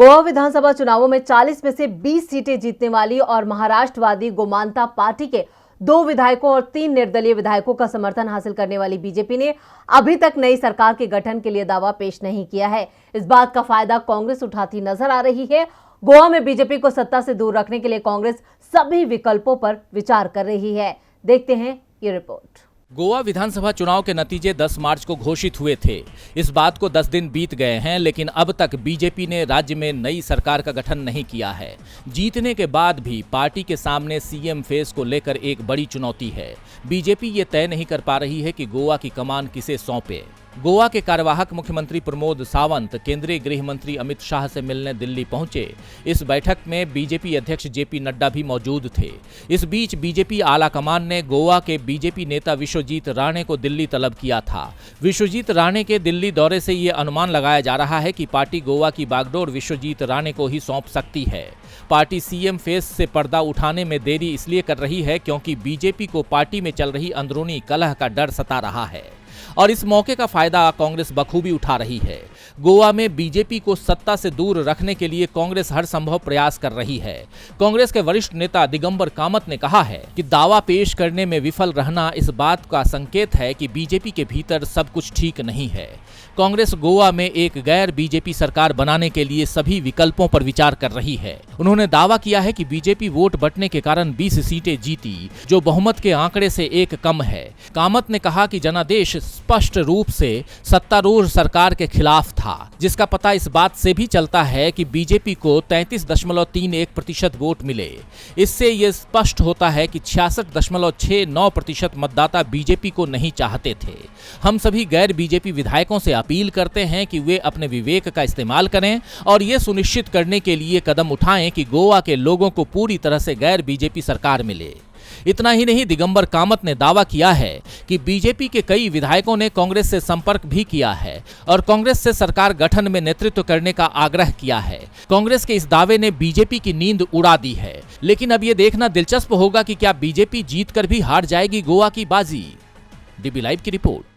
गोवा विधानसभा चुनावों में 40 में से 20 सीटें जीतने वाली और महाराष्ट्रवादी गोमांता पार्टी के 2 विधायकों और 3 निर्दलीय विधायकों का समर्थन हासिल करने वाली बीजेपी ने अभी तक नई सरकार के गठन के लिए दावा पेश नहीं किया है। इस बात का फायदा कांग्रेस उठाती नजर आ रही है। गोवा में बीजेपी को सत्ता से दूर रखने के लिए कांग्रेस सभी विकल्पों पर विचार कर रही है। देखते हैं ये रिपोर्ट। गोवा विधानसभा चुनाव के नतीजे 10 मार्च को घोषित हुए थे। इस बात को 10 दिन बीत गए हैं, लेकिन अब तक बीजेपी ने राज्य में नई सरकार का गठन नहीं किया है। जीतने के बाद भी पार्टी के सामने सीएम फेस को लेकर एक बड़ी चुनौती है। बीजेपी ये तय नहीं कर पा रही है कि गोवा की कमान किसे सौंपे। गोवा के कार्यवाहक मुख्यमंत्री प्रमोद सावंत केंद्रीय गृह मंत्री अमित शाह से मिलने दिल्ली पहुंचे। इस बैठक में बीजेपी अध्यक्ष जेपी नड्डा भी मौजूद थे। इस बीच बीजेपी आला कमान ने गोवा के बीजेपी नेता विश्वजीत राणे को दिल्ली तलब किया था। विश्वजीत राणे के दिल्ली दौरे से ये अनुमान लगाया जा रहा है कि पार्टी गोवा की बागडोर विश्वजीत राणे को ही सौंप सकती है। पार्टी सीएम फेस से पर्दा उठाने में देरी इसलिए कर रही है क्योंकि बीजेपी को पार्टी में चल रही अंदरूनी कलह का डर सता रहा है और इस मौके का फायदा कांग्रेस बखूबी उठा रही है। गोवा में बीजेपी को सत्ता से दूर रखने के लिए कांग्रेस हर संभव प्रयास कर रही है। कांग्रेस के वरिष्ठ नेता दिगंबर कामत ने कहा है कि दावा पेश करने में विफल रहना इस बात का संकेत है कि बीजेपी के भीतर सब कुछ ठीक नहीं है। कांग्रेस गोवा में एक गैर बीजेपी सरकार बनाने के लिए सभी विकल्पों पर विचार कर रही है। उन्होंने दावा किया है कि बीजेपी वोट बंटने के कारण 20 सीटें जीती, जो बहुमत के आंकड़े से एक कम है। कामत ने कहा कि जनादेश स्पष्ट रूप से सत्तारूढ़ सरकार के खिलाफ था, जिसका पता इस बात से भी चलता है कि बीजेपी को 33.31% वोट मिले। इससे यह स्पष्ट होता है कि 66.69% मतदाता बीजेपी को नहीं चाहते थे। हम सभी गैर बीजेपी विधायकों से अपील करते हैं कि वे अपने विवेक का इस्तेमाल करें और ये सुनिश्चित करने के लिए कदम उठाएं कि गोवा के लोगों को पूरी तरह से गैर बीजेपी सरकार मिले। इतना ही नहीं, दिगंबर कामत ने दावा किया है कि बीजेपी के कई विधायकों ने कांग्रेस से संपर्क भी किया है और कांग्रेस से सरकार गठन में नेतृत्व करने का आग्रह किया है। कांग्रेस के इस दावे ने बीजेपी की नींद उड़ा दी है, लेकिन अब यह देखना दिलचस्प होगा कि क्या बीजेपी जीतकर भी हार जाएगी गोवा की बाजी। डीबी लाइव की रिपोर्ट।